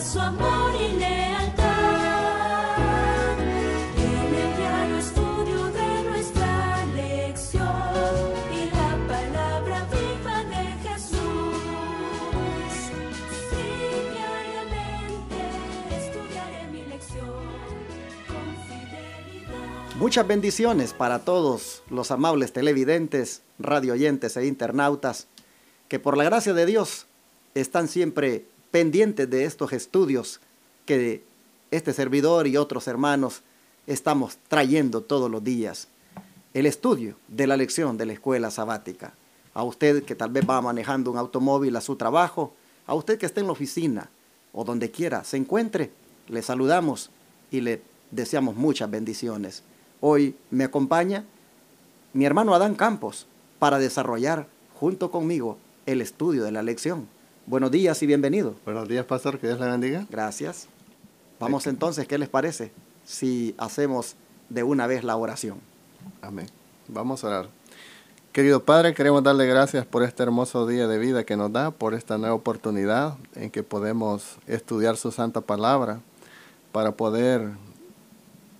su amor y lealtad. En el diario estudio de nuestra lección y la palabra viva de Jesús. Sí, diariamente estudiaré mi lección con fidelidad. Muchas bendiciones para todos los amables televidentes, radioyentes e internautas que por la gracia de Dios están siempre pendientes de estos estudios que este servidor y otros hermanos estamos trayendo todos los días. El estudio de la lección de la escuela sabática. A usted que tal vez va manejando un automóvil a su trabajo, a usted que está en la oficina o donde quiera se encuentre, le saludamos y le deseamos muchas bendiciones. Hoy me acompaña mi hermano Adán Campos para desarrollar junto conmigo el estudio de la lección. Buenos días y bienvenido. Buenos días, pastor, que Dios le bendiga. Gracias. Vamos entonces, ¿qué les parece si hacemos de una vez la oración? Amén. Vamos a orar. Querido Padre, queremos darle gracias por este hermoso día de vida que nos da, por esta nueva oportunidad en que podemos estudiar su santa palabra para poder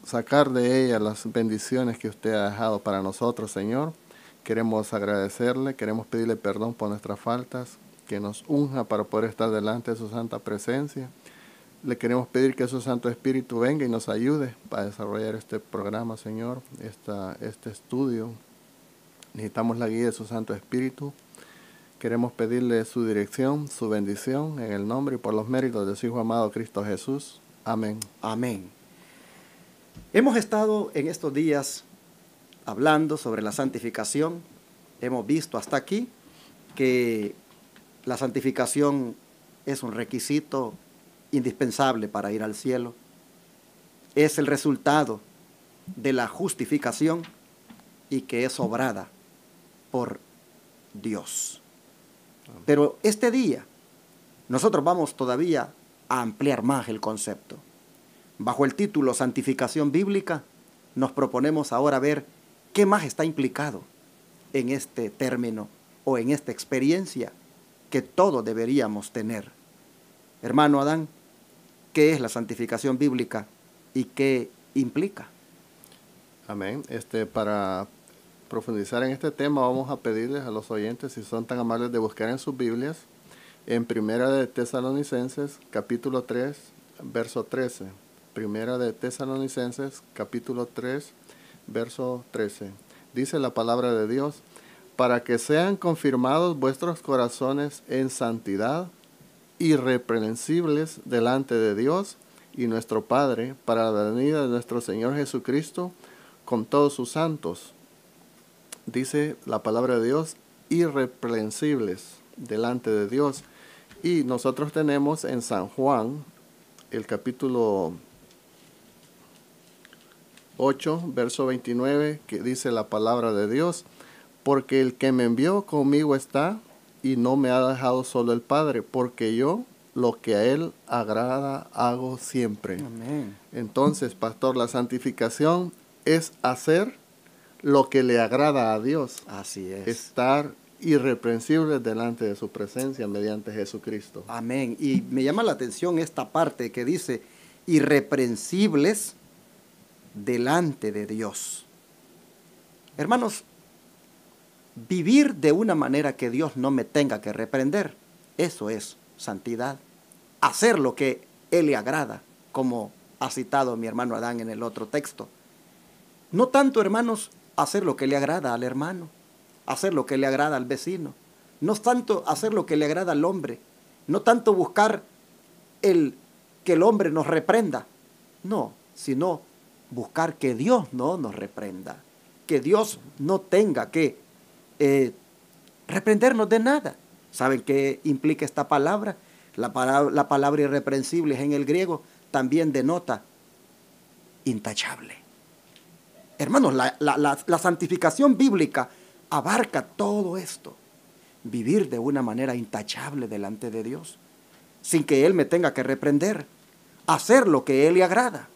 sacar de ella las bendiciones que usted ha dejado para nosotros, Señor. Queremos agradecerle, queremos pedirle perdón por nuestras faltas, que nos unja para poder estar delante de su santa presencia. Le queremos pedir que su Santo Espíritu venga y nos ayude para desarrollar este programa, Señor, este estudio. Necesitamos la guía de su Santo Espíritu. Queremos pedirle su dirección, su bendición, en el nombre y por los méritos de su Hijo amado Cristo Jesús. Amén. Amén. Hemos estado en estos días hablando sobre la santificación. Hemos visto hasta aquí que la santificación es un requisito indispensable para ir al cielo. Es el resultado de la justificación y que es obrada por Dios. Pero este día nosotros vamos todavía a ampliar más el concepto. Bajo el título Santificación Bíblica, nos proponemos ahora ver qué más está implicado en este término o en esta experiencia que todos deberíamos tener. Hermano Adán, ¿qué es la santificación bíblica y qué implica? Amén. Para profundizar en este tema, vamos a pedirles a los oyentes, si son tan amables, de buscar en sus Biblias, en Primera de Tesalonicenses, capítulo 3, verso 13. Primera de Tesalonicenses, capítulo 3, verso 13. Dice la palabra de Dios: para que sean confirmados vuestros corazones en santidad, irreprensibles delante de Dios y nuestro Padre, para la venida de nuestro Señor Jesucristo con todos sus santos. Dice la palabra de Dios, irreprensibles delante de Dios. Y nosotros tenemos en San Juan, el capítulo 8, verso 29, que dice la palabra de Dios: porque el que me envió conmigo está, y no me ha dejado solo el Padre, porque yo lo que a Él agrada hago siempre. Amén. Entonces, pastor, la santificación es hacer lo que le agrada a Dios. Así es. Estar irreprensibles delante de su presencia mediante Jesucristo. Amén. Y me llama la atención esta parte que dice irreprensibles delante de Dios. Hermanos, vivir de una manera que Dios no me tenga que reprender, eso es santidad. Hacer lo que Él le agrada, como ha citado mi hermano Adán en el otro texto. No tanto, hermanos, hacer lo que le agrada al hermano, hacer lo que le agrada al vecino, no tanto hacer lo que le agrada al hombre, no tanto buscar que el hombre nos reprenda, no, sino buscar que Dios no nos reprenda, que Dios no tenga que reprendernos de nada. ¿Saben qué implica esta palabra? La palabra irreprensible en el griego también denota intachable. Hermanos, la santificación bíblica abarca todo esto. Vivir de una manera intachable delante de Dios, sin que Él me tenga que reprender. Hacer lo que Él le agrada.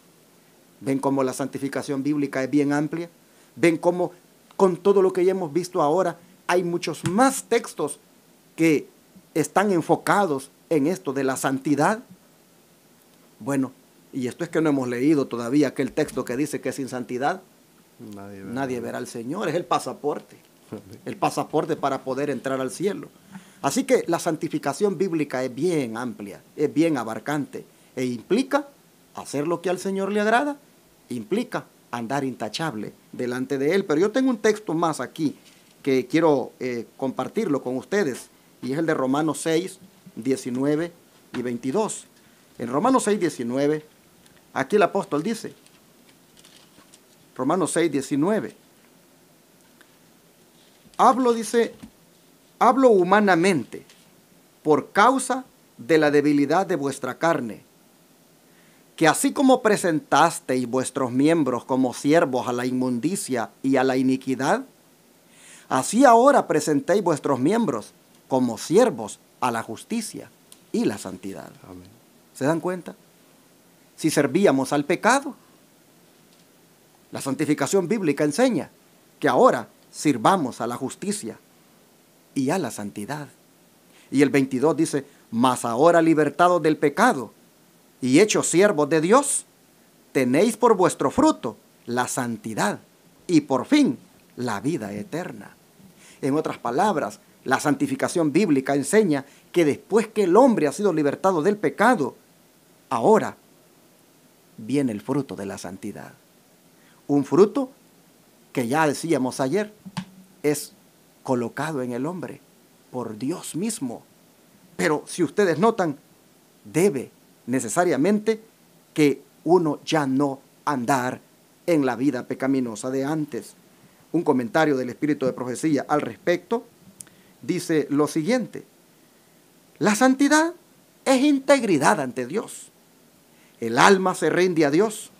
¿Ven cómo la santificación bíblica es bien amplia? ¿Ven cómo con todo lo que ya hemos visto ahora hay muchos más textos que están enfocados en esto de la santidad? Bueno, y esto es que no hemos leído todavía aquel texto que dice que sin santidad nadie verá al Señor. Es el pasaporte para poder entrar al cielo. Así que la santificación bíblica es bien amplia, es bien abarcante e implica hacer lo que al Señor le agrada, implica andar intachable delante de Él. Pero yo tengo un texto más aquí que quiero compartirlo con ustedes, y es el de Romanos 6, 19 y 22. En Romanos 6, 19, aquí el apóstol dice, Romanos 6, 19, hablo humanamente por causa de la debilidad de vuestra carne, que así como presentasteis vuestros miembros como siervos a la inmundicia y a la iniquidad, así ahora presentéis vuestros miembros como siervos a la justicia y la santidad. Amén. ¿Se dan cuenta? Si servíamos al pecado, la santificación bíblica enseña que ahora sirvamos a la justicia y a la santidad. Y el 22 dice, mas ahora libertados del pecado y hechos siervos de Dios, tenéis por vuestro fruto la santidad y por fin la vida eterna. En otras palabras, la santificación bíblica enseña que después que el hombre ha sido libertado del pecado, ahora viene el fruto de la santidad. Un fruto que ya decíamos ayer, es colocado en el hombre por Dios mismo. Pero si ustedes notan, debe necesariamente que uno ya no andar en la vida pecaminosa de antes. Un comentario del Espíritu de Profecía al respecto dice lo siguiente: la santidad es integridad ante Dios. El alma se rinde a Dios.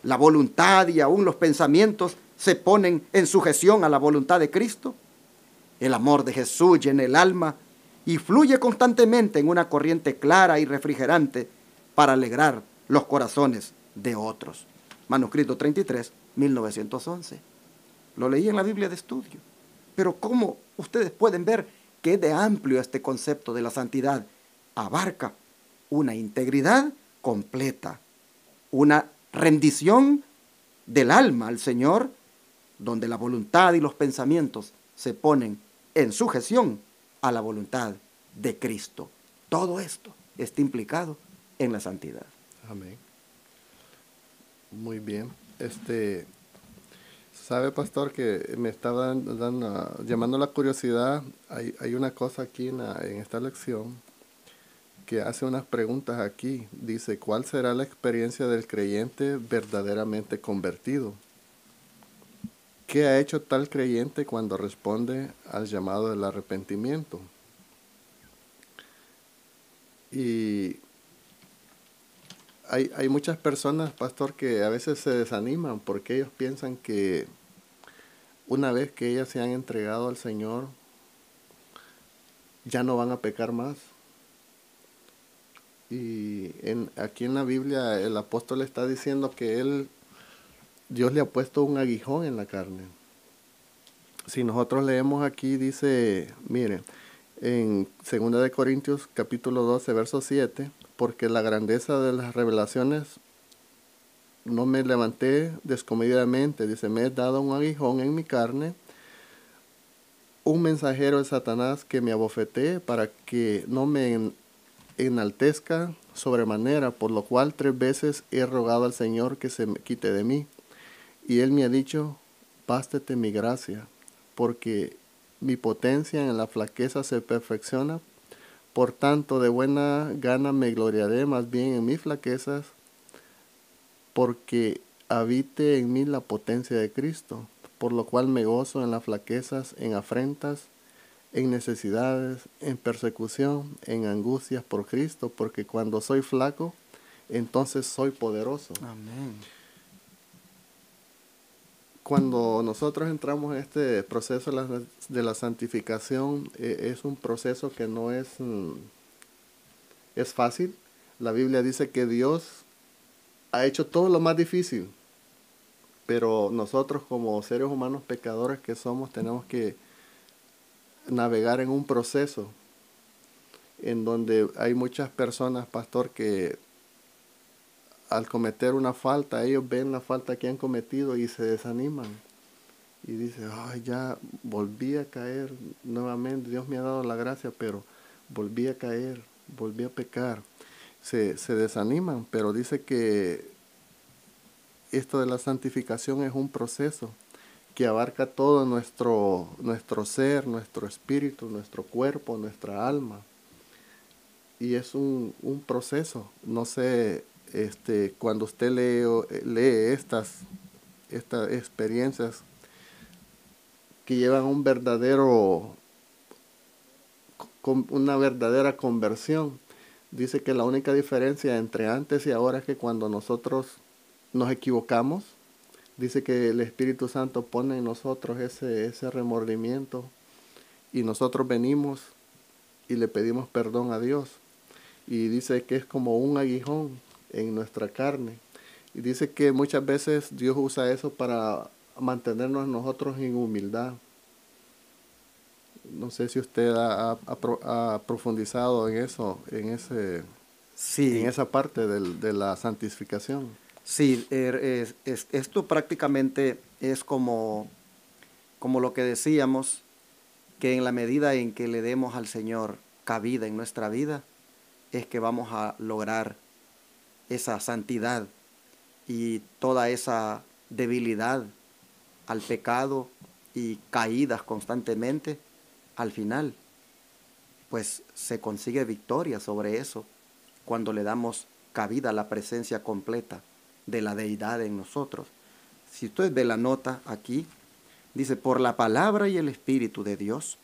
La voluntad y aún los pensamientos se ponen en sujeción a la voluntad de Cristo. El amor de Jesús llena el alma y fluye constantemente en una corriente clara y refrigerante para alegrar los corazones de otros. Manuscrito 33, 1911. Lo leí en la Biblia de estudio. Pero ¿cómo ustedes pueden ver que es de amplio este concepto de la santidad? Abarca una integridad completa, una rendición del alma al Señor, donde la voluntad y los pensamientos se ponen en sujeción a la voluntad de Cristo. Todo esto está implicado en la santidad. Amén. Muy bien. Sabe, pastor, que me estaba llamando la curiosidad. Hay una cosa aquí en esta lección que hace unas preguntas aquí. Dice, ¿cuál será la experiencia del creyente verdaderamente convertido? ¿Qué ha hecho tal creyente cuando responde al llamado del arrepentimiento? Y hay muchas personas, pastor, que a veces se desaniman porque ellos piensan que una vez que ellas se han entregado al Señor, ya no van a pecar más. Y aquí en la Biblia el apóstol está diciendo que Dios le ha puesto un aguijón en la carne. Si nosotros leemos aquí, dice, mire, en 2 de Corintios capítulo 12, verso 7, porque la grandeza de las revelaciones no me levanté descomedidamente, dice, me he dado un aguijón en mi carne, un mensajero de Satanás que me abofetee para que no me enaltezca sobremanera, por lo cual 3 veces he rogado al Señor que se me quite de mí. Y Él me ha dicho, bástate mi gracia, porque mi potencia en la flaqueza se perfecciona. Por tanto, de buena gana me gloriaré más bien en mis flaquezas, porque habite en mí la potencia de Cristo, por lo cual me gozo en las flaquezas, en afrentas, en necesidades, en persecución, en angustias por Cristo, porque cuando soy flaco, entonces soy poderoso. Amén. Cuando nosotros entramos en este proceso de la santificación, es un proceso que no es fácil. La Biblia dice que Dios ha hecho todo lo más difícil, pero nosotros como seres humanos pecadores que somos, tenemos que navegar en un proceso en donde hay muchas personas, pastor, que al cometer una falta, ellos ven la falta que han cometido y se desaniman. Y dicen, ay, ya volví a caer nuevamente, Dios me ha dado la gracia, pero volví a caer, volví a pecar. Se desaniman, pero dice que esto de la santificación es un proceso que abarca todo nuestro ser, nuestro espíritu, nuestro cuerpo, nuestra alma. Y es un proceso. No sé, cuando usted lee estas experiencias que llevan una verdadera conversión, dice que la única diferencia entre antes y ahora es que cuando nosotros nos equivocamos, dice que el Espíritu Santo pone en nosotros ese remordimiento y nosotros venimos y le pedimos perdón a Dios. Y dice que es como un aguijón en nuestra carne. Y dice que muchas veces Dios usa eso para mantenernos nosotros en humildad. No sé si usted ha profundizado en eso, Sí, en esa parte de la santificación. sí, esto prácticamente es como lo que decíamos, que en la medida en que le demos al Señor cabida en nuestra vida, es que vamos a lograr esa santidad y toda esa debilidad al pecado y caídas constantemente, al final, pues se consigue victoria sobre eso cuando le damos cabida a la presencia completa de la deidad en nosotros. Si usted ve la nota aquí, dice, por la palabra y el Espíritu de Dios,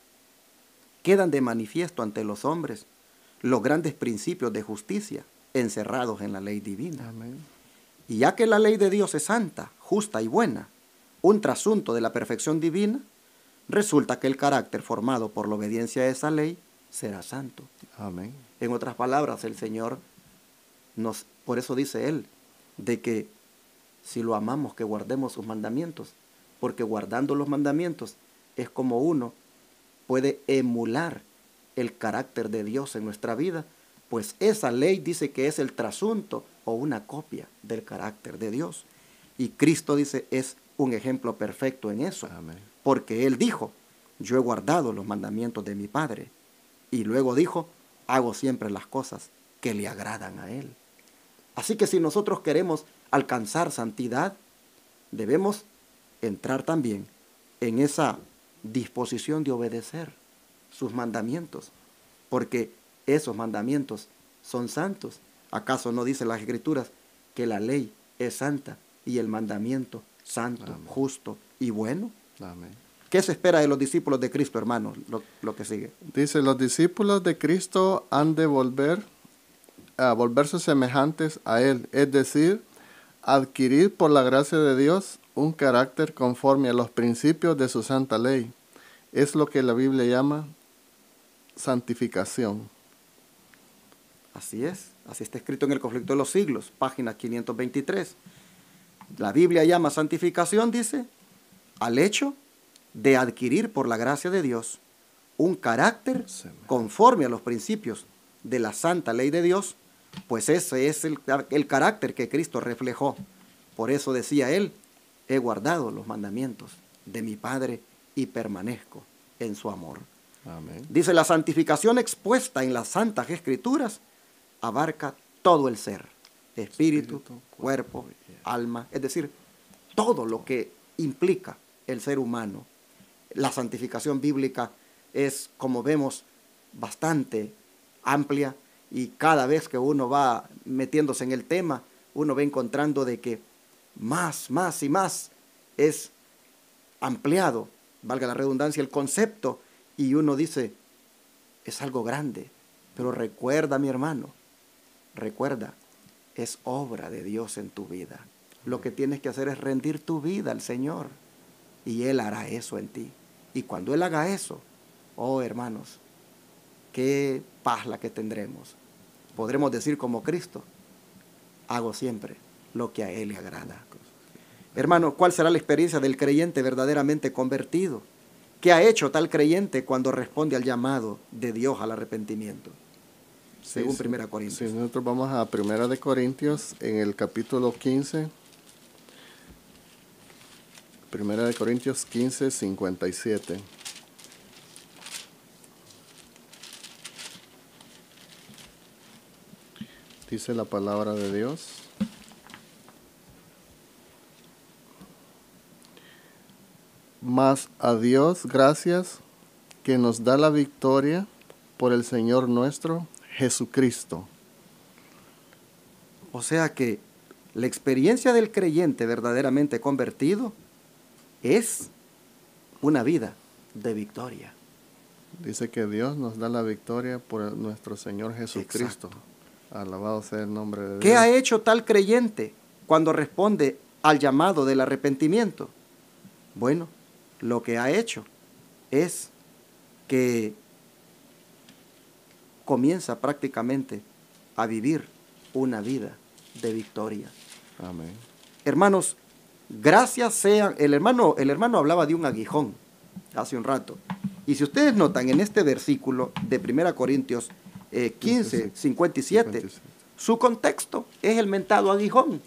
quedan de manifiesto ante los hombres los grandes principios de justicia encerrados en la ley divina. Amén. Y ya que la ley de Dios es santa, justa y buena, un trasunto de la perfección divina, resulta que el carácter formado por la obediencia a esa ley será santo. Amén. En otras palabras, el Señor por eso dice Él, de que si lo amamos, que guardemos sus mandamientos, porque guardando los mandamientos es como uno puede emular el carácter de Dios en nuestra vida, pues esa ley dice que es el trasunto o una copia del carácter de Dios. Y Cristo dice es un ejemplo perfecto en eso. Amén. Porque Él dijo, yo he guardado los mandamientos de mi Padre. Y luego dijo, hago siempre las cosas que le agradan a Él. Así que si nosotros queremos alcanzar santidad, debemos entrar también en esa disposición de obedecer sus mandamientos, porque esos mandamientos son santos. ¿Acaso no dice las Escrituras que la ley es santa y el mandamiento santo, Amén. justo y bueno? Amén. ¿Qué se espera de los discípulos de Cristo, hermanos? Lo que sigue. Dice, los discípulos de Cristo han de volverse semejantes a Él, es decir, adquirir por la gracia de Dios un carácter conforme a los principios de su santa ley. Es lo que la Biblia llama santificación. Así es, así está escrito en el Conflicto de los Siglos, página 523. La Biblia llama santificación, dice, al hecho de adquirir por la gracia de Dios un carácter conforme a los principios de la santa ley de Dios, pues ese es el carácter que Cristo reflejó. Por eso decía Él, he guardado los mandamientos de mi Padre y permanezco en su amor. Amén. Dice, la santificación expuesta en las Santas Escrituras abarca todo el ser, espíritu, cuerpo, alma, es decir, todo lo que implica el ser humano. La santificación bíblica es, como vemos, bastante amplia y cada vez que uno va metiéndose en el tema, uno va encontrando de que más y más es ampliado, valga la redundancia, el concepto, y uno dice, es algo grande, pero recuerda, mi hermano, recuerda, es obra de Dios en tu vida. Lo que tienes que hacer es rendir tu vida al Señor, y Él hará eso en ti. Y cuando Él haga eso, oh hermanos, qué paz la que tendremos. Podremos decir como Cristo, hago siempre lo que a Él le agrada. Hermano, ¿cuál será la experiencia del creyente verdaderamente convertido? ¿Qué ha hecho tal creyente cuando responde al llamado de Dios al arrepentimiento? según 1 Corintios. Sí, nosotros vamos a 1 Corintios en el capítulo 15. 1 Corintios 15, 57. Dice la palabra de Dios. Mas a Dios gracias que nos da la victoria por el Señor nuestro Jesucristo. O sea que la experiencia del creyente verdaderamente convertido es una vida de victoria. Dice que Dios nos da la victoria por nuestro Señor Jesucristo. Exacto. Alabado sea el nombre de Dios. ¿Qué ha hecho tal creyente cuando responde al llamado del arrepentimiento? Bueno, lo que ha hecho es que comienza prácticamente a vivir una vida de victoria. Amén. Hermanos, gracias sean. El hermano hablaba de un aguijón hace un rato. Y si ustedes notan en este versículo de 1 Corintios 15, 57, su contexto es el mentado aguijón.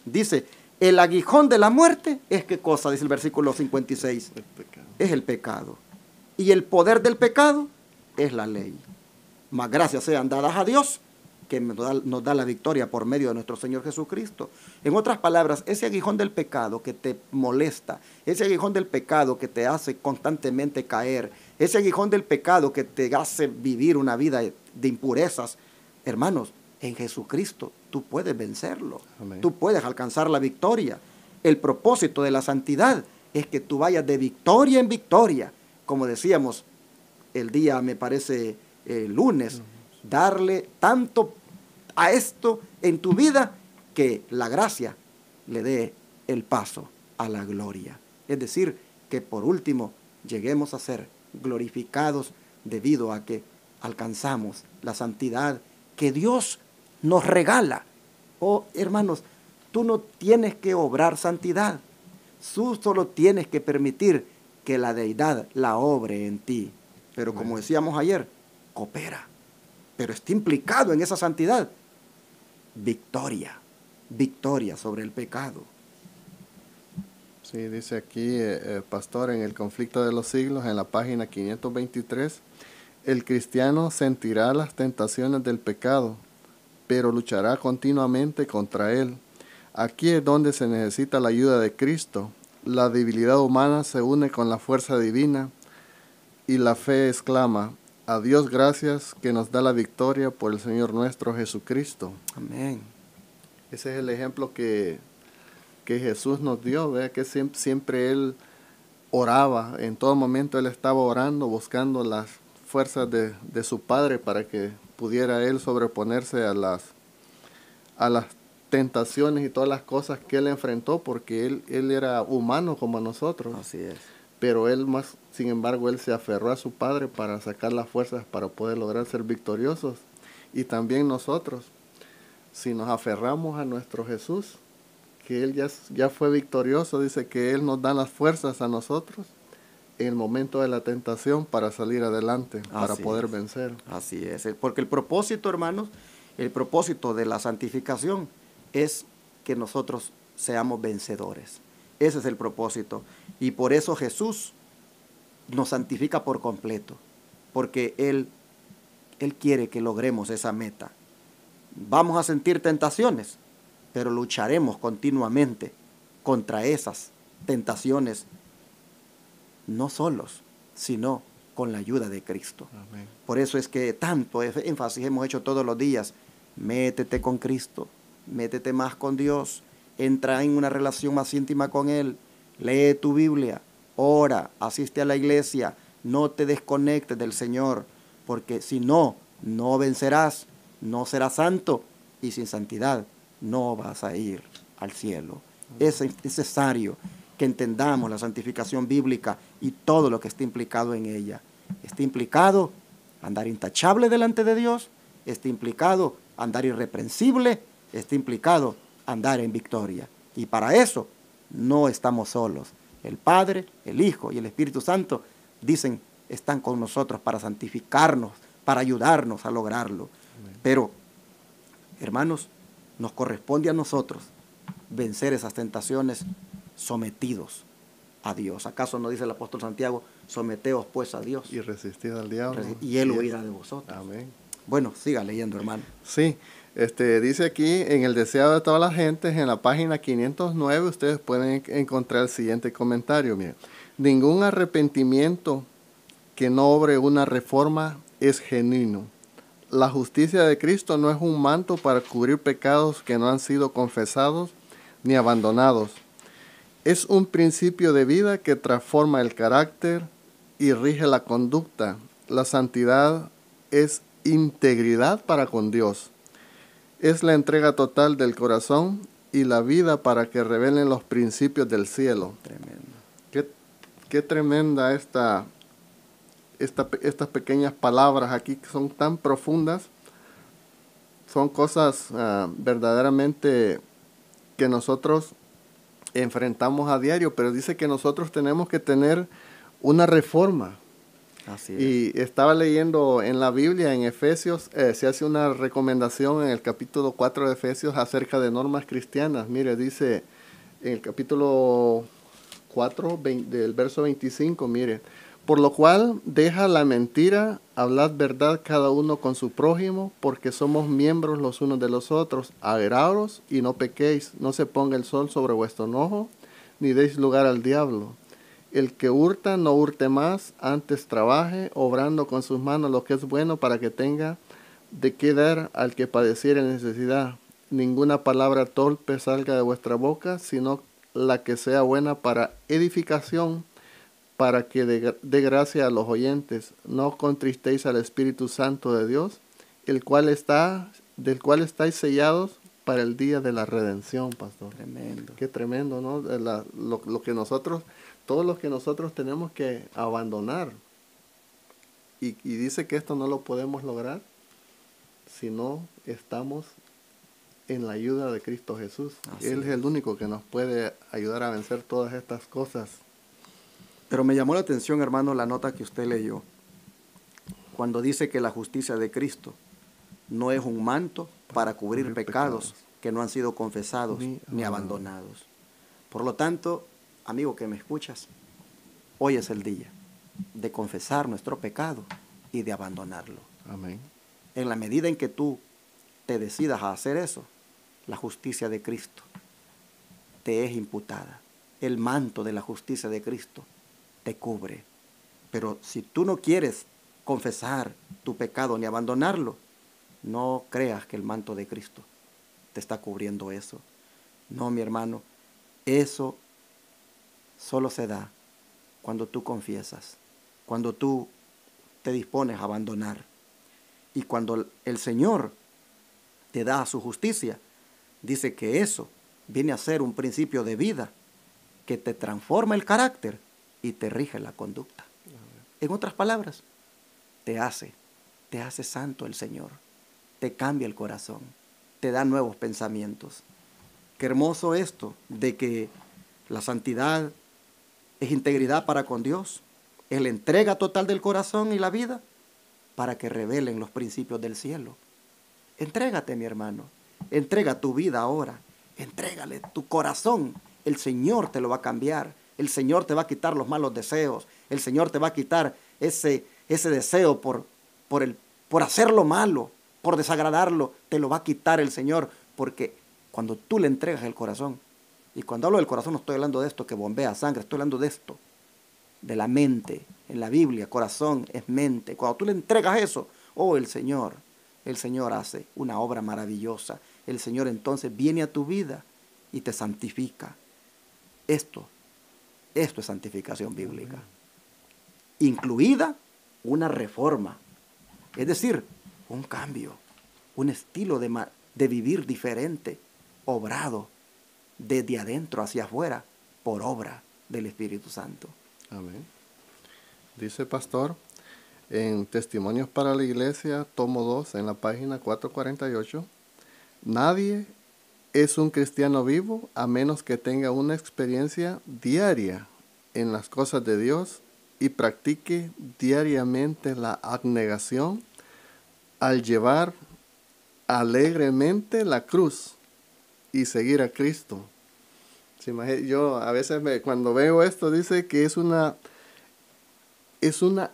Dice, el aguijón de la muerte es ¿qué cosa? Dice el versículo 56. El pecado. Es el pecado. Y el poder del pecado es la ley. Mas gracias sean dadas a Dios, que nos da la victoria por medio de nuestro Señor Jesucristo. En otras palabras, ese aguijón del pecado que te molesta, ese aguijón del pecado que te hace constantemente caer, ese aguijón del pecado que te hace vivir una vida de impurezas, hermanos, en Jesucristo tú puedes vencerlo. Amén. Tú puedes alcanzar la victoria. El propósito de la santidad es que tú vayas de victoria en victoria. Como decíamos el día, me parece, lunes, darle tanto a esto en tu vida que la gracia le dé el paso a la gloria. Es decir, que por último lleguemos a ser glorificados debido a que alcanzamos la santidad que Dios nos regala. Oh, hermanos, tú no tienes que obrar santidad. Tú solo tienes que permitir que la deidad la obre en ti. Pero como decíamos ayer, coopera. Pero está implicado en esa santidad. Victoria. Victoria sobre el pecado. Sí, dice aquí, pastor, en el conflicto de los siglos, en la página 523, el cristiano sentirá las tentaciones del pecado, pero luchará continuamente contra él. Aquí es donde se necesita la ayuda de Cristo. La debilidad humana se une con la fuerza divina y la fe exclama, a Dios gracias que nos da la victoria por el Señor nuestro Jesucristo. Amén. Ese es el ejemplo que Jesús nos dio, ¿verdad? Que siempre Él oraba, en todo momento Él estaba orando, buscando las fuerzas de su Padre para que pudiera Él sobreponerse a las tentaciones y todas las cosas que Él enfrentó, porque Él era humano como nosotros. Así es. Pero sin embargo, Él se aferró a su Padre para sacar las fuerzas para poder lograr ser victoriosos. Y también nosotros, si nos aferramos a nuestro Jesús, que Él ya fue victorioso, dice que Él nos da las fuerzas a nosotros en el momento de la tentación para salir adelante, para poder vencer. Así es, porque el propósito, hermanos, el propósito de la santificación es que nosotros seamos vencedores. Ese es el propósito. Y por eso Jesús nos santifica por completo, porque Él quiere que logremos esa meta. Vamos a sentir tentaciones, pero lucharemos continuamente contra esas tentaciones, no solos, sino con la ayuda de Cristo. Amén. Por eso es que tanto énfasis hemos hecho todos los días. Métete con Cristo, métete más con Dios, entra en una relación más íntima con Él, lee tu Biblia, ora, asiste a la iglesia, no te desconectes del Señor, porque si no, no vencerás, no serás santo, y sin santidad no vas a ir al cielo. Es necesario que entendamos la santificación bíblica y todo lo que está implicado en ella. Está implicado andar intachable delante de Dios, está implicado andar irreprensible, está implicado andar en victoria. Y para eso no estamos solos. El Padre, el Hijo y el Espíritu Santo están con nosotros para santificarnos, para ayudarnos a lograrlo. Pero, hermanos, nos corresponde a nosotros vencer esas tentaciones sometidos a Dios. ¿Acaso no dice el apóstol Santiago, someteos pues a Dios Y resistid al diablo. y Él huirá de vosotros? Amén. Bueno, siga leyendo, hermano. Sí, dice aquí, en el deseado de todas las gentes, en la página 509, ustedes pueden encontrar el siguiente comentario. Miren, ningún arrepentimiento que no obre una reforma es genuino. La justicia de Cristo no es un manto para cubrir pecados que no han sido confesados ni abandonados. Es un principio de vida que transforma el carácter y rige la conducta. La santidad es integridad para con Dios. Es la entrega total del corazón y la vida para que revelen los principios del cielo. Tremendo. Qué tremenda estas pequeñas palabras aquí que son tan profundas. Son cosas verdaderamente que nosotros enfrentamos a diario, pero dice que nosotros tenemos que tener una reforma. Así es. Y estaba leyendo en la Biblia, en Efesios, se hace una recomendación en el capítulo 4 de Efesios acerca de normas cristianas. Mire, dice en el capítulo 4, del verso 25, mire, por lo cual deja la mentira, hablad verdad cada uno con su prójimo, porque somos miembros los unos de los otros. Airaos y no pequéis, no se ponga el sol sobre vuestro enojo, ni deis lugar al diablo. El que hurta, no hurte más, antes trabaje, obrando con sus manos lo que es bueno, para que tenga de qué dar al que padeciere necesidad. Ninguna palabra torpe salga de vuestra boca, sino la que sea buena para edificación, para que dé gracia a los oyentes. No contristéis al Espíritu Santo de Dios, del cual estáis sellados para el día de la redención, pastor. Tremendo. Qué tremendo, ¿no? Todo lo que nosotros tenemos que abandonar. Y dice que esto no lo podemos lograr si no estamos en la ayuda de Cristo Jesús. Así Él es el único que nos puede ayudar a vencer todas estas cosas. Pero me llamó la atención, hermano, la nota que usted leyó, cuando dice que la justicia de Cristo no es un manto para cubrir pecados que no han sido confesados ni abandonados. Por lo tanto, amigo que me escuchas, hoy es el día de confesar nuestro pecado y de abandonarlo. Amén. En la medida en que tú te decidas a hacer eso, la justicia de Cristo te es imputada. El manto de la justicia de Cristo te cubre. Pero si tú no quieres confesar tu pecado ni abandonarlo, no creas que el manto de Cristo te está cubriendo eso. No, mi hermano, eso solo se da cuando tú confiesas, cuando tú te dispones a abandonar. Y cuando el Señor te da su justicia, dice que eso viene a ser un principio de vida que te transforma el carácter y te rige la conducta. En otras palabras, te hace santo el Señor, te cambia el corazón, te da nuevos pensamientos. Qué hermoso esto de que la santidad es integridad para con Dios, es la entrega total del corazón y la vida para que revelen los principios del cielo. Entrégate, mi hermano, entrega tu vida ahora, entrégale tu corazón, el Señor te lo va a cambiar. El Señor te va a quitar los malos deseos. El Señor te va a quitar ese deseo por hacer lo malo, por desagradarlo. Te lo va a quitar el Señor, porque cuando tú le entregas el corazón, y cuando hablo del corazón no estoy hablando de esto que bombea sangre, estoy hablando de esto, de la mente. En la Biblia, corazón es mente. Cuando tú le entregas eso, el Señor hace una obra maravillosa. El Señor entonces viene a tu vida y te santifica. Esto es santificación bíblica, incluida una reforma, es decir, un cambio, un estilo de vivir diferente, obrado desde adentro hacia afuera por obra del Espíritu Santo. Amén. Dice pastor, en Testimonios para la Iglesia, tomo 2, en la página 448, nadie es un cristiano vivo a menos que tenga una experiencia diaria en las cosas de Dios y practique diariamente la abnegación al llevar alegremente la cruz y seguir a Cristo. Yo a veces cuando veo esto dice que es una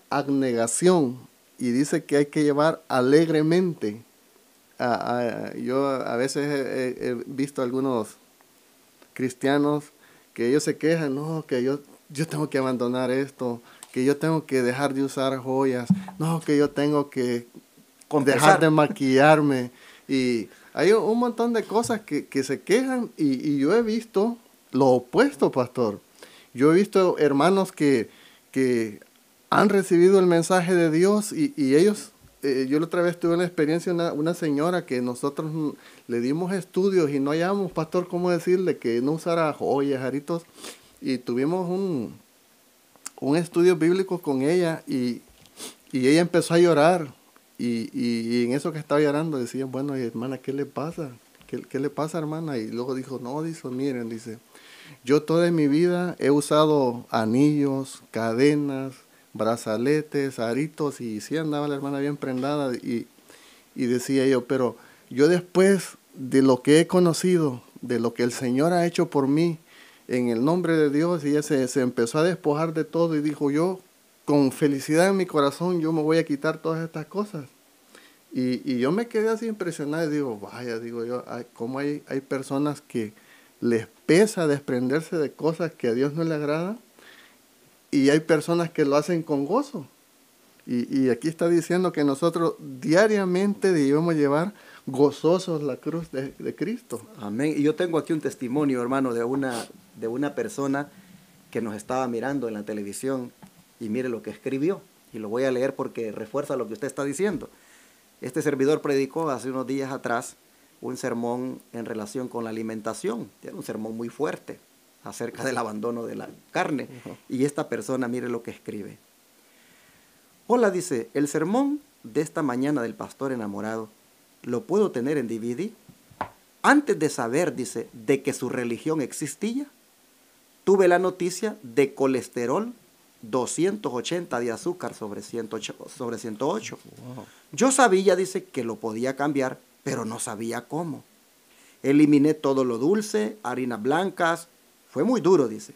abnegación y dice que hay que llevar alegremente. Yo a veces he visto algunos cristianos que ellos se quejan, no, que yo tengo que abandonar esto, que yo tengo que dejar de usar joyas, no, que yo tengo que dejar de maquillarme. Y hay un montón de cosas que se quejan y yo he visto lo opuesto, pastor. Yo he visto hermanos que han recibido el mensaje de Dios y ellos, yo la otra vez tuve una experiencia, una señora que nosotros le dimos estudios y no hallamos, pastor, cómo decirle que no usara joyas, aritos, y tuvimos un estudio bíblico con ella y ella empezó a llorar y en eso que estaba llorando decía, bueno, hermana, ¿qué le pasa? ¿Qué le pasa, hermana? Y luego dijo, no, miren, yo toda mi vida he usado anillos, cadenas, brazaletes, aritos, y sí andaba la hermana bien prendada, y decía yo, pero yo después de lo que he conocido, de lo que el Señor ha hecho por mí, en el nombre de Dios, y ella se empezó a despojar de todo y dijo, yo con felicidad en mi corazón, yo me voy a quitar todas estas cosas. Y yo me quedé así impresionado y digo, vaya, digo yo, ¿cómo hay personas que les pesa desprenderse de cosas que a Dios no le agrada? Y hay personas que lo hacen con gozo. Y aquí está diciendo que nosotros diariamente debemos llevar gozosos la cruz de Cristo. Amén. Y yo tengo aquí un testimonio, hermano, de una persona que nos estaba mirando en la televisión y mire lo que escribió. Y lo voy a leer porque refuerza lo que usted está diciendo. Este servidor predicó hace unos días atrás un sermón en relación con la alimentación. Era un sermón muy fuerte acerca del abandono de la carne. Y esta persona, mire lo que escribe. Hola, dice, el sermón de esta mañana del pastor enamorado, ¿lo puedo tener en DVD? Antes de saber, dice, de que su religión existía, tuve la noticia de colesterol 280 de azúcar sobre 108. Wow. Yo sabía, dice, que lo podía cambiar, pero no sabía cómo. Eliminé todo lo dulce, harinas blancas. Fue muy duro, dice.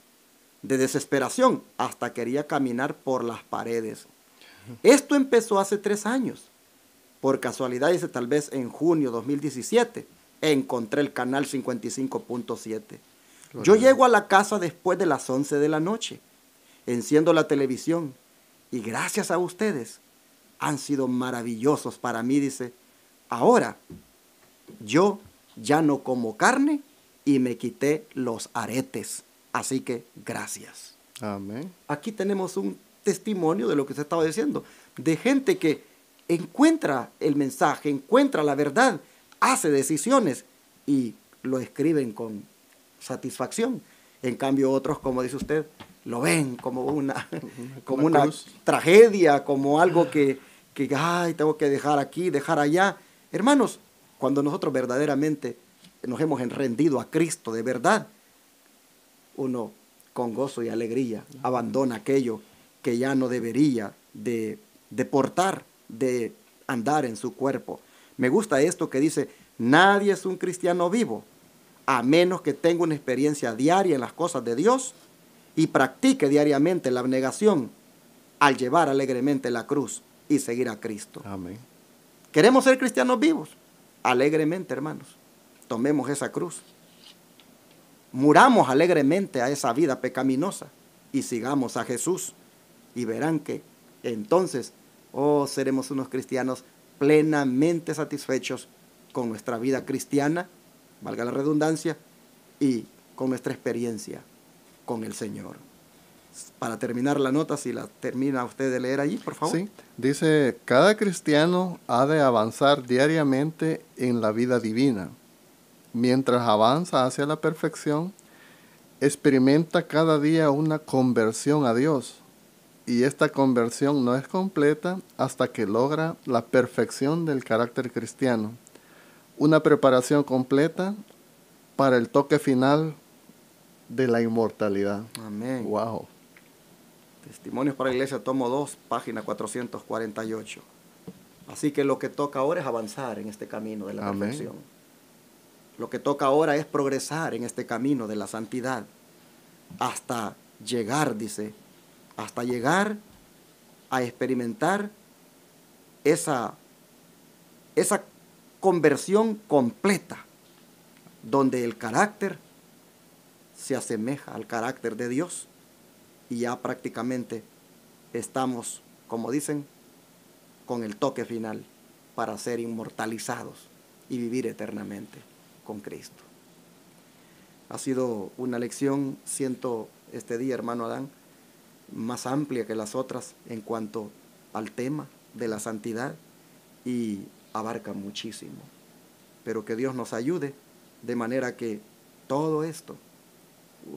De desesperación, hasta quería caminar por las paredes. Esto empezó hace 3 años. Por casualidad, dice, tal vez en junio 2017, encontré el canal 55.7. Yo llego a la casa después de las 11 de la noche. Enciendo la televisión y gracias a ustedes han sido maravillosos para mí, dice. Ahora, yo ya no como carne y me quité los aretes. Así que gracias. Amén. Aquí tenemos un testimonio de lo que usted estaba diciendo, de gente que encuentra el mensaje, encuentra la verdad, hace decisiones y lo escriben con satisfacción. En cambio otros, como dice usted, lo ven como una tragedia, como algo que ay, tengo que dejar aquí, dejar allá. Hermanos, cuando nosotros verdaderamente nos hemos rendido a Cristo de verdad, uno con gozo y alegría abandona aquello que ya no debería de portar, de andar en su cuerpo. Me gusta esto que dice, nadie es un cristiano vivo, a menos que tenga una experiencia diaria en las cosas de Dios y practique diariamente la abnegación al llevar alegremente la cruz y seguir a Cristo. Amén. ¿Queremos ser cristianos vivos? Alegremente, hermanos. Tomemos esa cruz. Muramos alegremente a esa vida pecaminosa y sigamos a Jesús. Y verán que entonces, seremos unos cristianos plenamente satisfechos con nuestra vida cristiana, valga la redundancia, y con nuestra experiencia con el Señor. Para terminar la nota, si la termina usted de leer allí, por favor. Sí, dice, cada cristiano ha de avanzar diariamente en la vida divina. Mientras avanza hacia la perfección, experimenta cada día una conversión a Dios. Y esta conversión no es completa hasta que logra la perfección del carácter cristiano. Una preparación completa para el toque final de la inmortalidad. Amén. Wow. Testimonios para la Iglesia, tomo 2, página 448. Así que lo que toca ahora es avanzar en este camino de la Amén. perfección. Lo que toca ahora es progresar en este camino de la santidad hasta llegar, dice, hasta llegar a experimentar esa conversión completa, donde el carácter se asemeja al carácter de Dios y ya prácticamente estamos, como dicen, con el toque final para ser inmortalizados y vivir eternamente con Cristo. Ha sido una lección, siento este día, hermano Adán, más amplia que las otras en cuanto al tema de la santidad y abarca muchísimo. Pero que Dios nos ayude de manera que todo esto,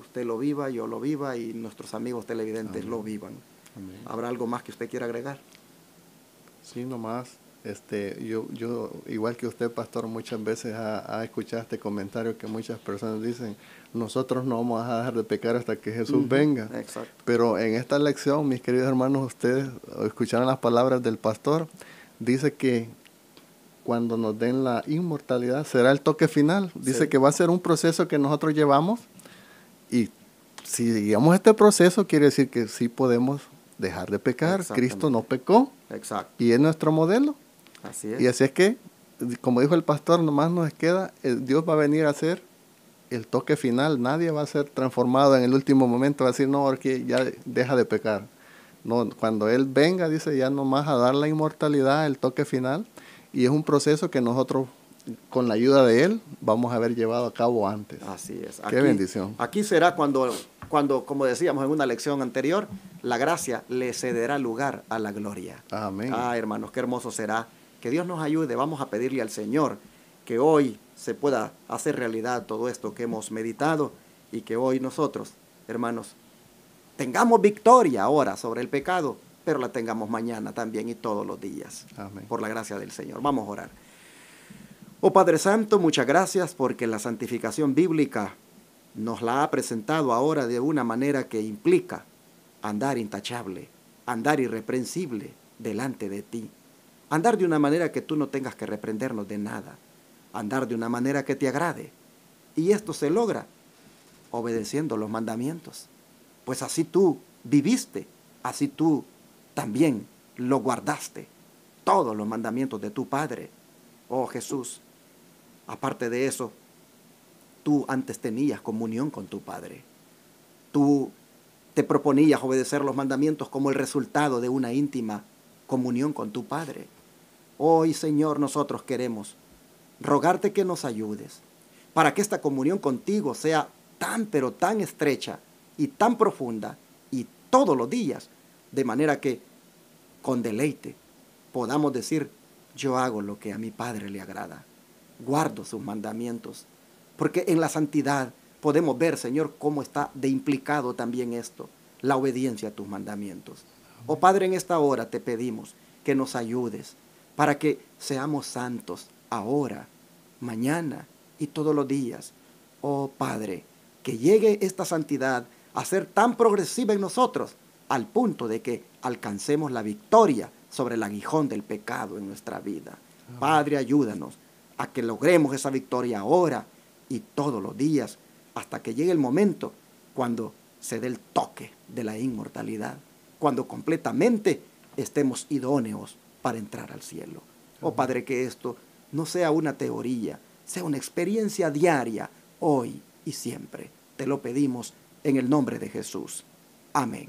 usted lo viva, yo lo viva y nuestros amigos televidentes Amén. lo vivan. Amén. ¿Habrá algo más que usted quiera agregar? Sí, nomás, yo igual que usted, pastor, muchas veces ha escuchado este comentario que muchas personas dicen, nosotros no vamos a dejar de pecar hasta que Jesús venga. Exacto. Pero en esta lección, mis queridos hermanos, ustedes escucharon las palabras del pastor, dice que cuando nos den la inmortalidad será el toque final. Dice Sí. que va a ser un proceso que nosotros llevamos y si seguimos este proceso quiere decir que sí podemos dejar de pecar. Cristo no pecó Exacto. y es nuestro modelo. Así es. Y así es que, como dijo el pastor, nomás nos queda, Dios va a venir a hacer el toque final. Nadie va a ser transformado en el último momento, va a decir, no, porque ya deja de pecar. No, cuando Él venga, dice, ya nomás a dar la inmortalidad, el toque final. Y es un proceso que nosotros, con la ayuda de Él, vamos a haber llevado a cabo antes. Así es. Qué bendición. Aquí será cuando, como decíamos en una lección anterior, la gracia le cederá lugar a la gloria. Amén. Hermanos, qué hermoso será. Que Dios nos ayude. Vamos a pedirle al Señor que hoy se pueda hacer realidad todo esto que hemos meditado y que hoy nosotros, hermanos, tengamos victoria ahora sobre el pecado, pero la tengamos mañana también y todos los días. Amén. Por la gracia del Señor. Vamos a orar. Oh Padre Santo, muchas gracias porque la santificación bíblica nos la ha presentado ahora de una manera que implica andar intachable, andar irreprensible delante de ti, andar de una manera que tú no tengas que reprendernos de nada, andar de una manera que te agrade. Y esto se logra obedeciendo los mandamientos. Pues así tú viviste, así tú también lo guardaste, todos los mandamientos de tu Padre. Oh Jesús, aparte de eso, tú antes tenías comunión con tu Padre. Tú te proponías obedecer los mandamientos como el resultado de una íntima comunión con tu Padre. Hoy, Señor, nosotros queremos rogarte que nos ayudes para que esta comunión contigo sea tan, pero tan estrecha y tan profunda y todos los días, de manera que con deleite podamos decir, yo hago lo que a mi Padre le agrada, guardo sus mandamientos, porque en la santidad podemos ver, Señor, cómo está de implicado también esto, la obediencia a tus mandamientos. Oh Padre, en esta hora te pedimos que nos ayudes para que seamos santos ahora, mañana y todos los días. Oh Padre, que llegue esta santidad a ser tan progresiva en nosotros al punto de que alcancemos la victoria sobre el aguijón del pecado en nuestra vida. Padre, ayúdanos a que logremos esa victoria ahora y todos los días hasta que llegue el momento cuando se dé el toque de la inmortalidad, cuando completamente estemos idóneos para entrar al cielo. Oh Padre, que esto no sea una teoría, sea una experiencia diaria, hoy y siempre. Te lo pedimos en el nombre de Jesús. Amén.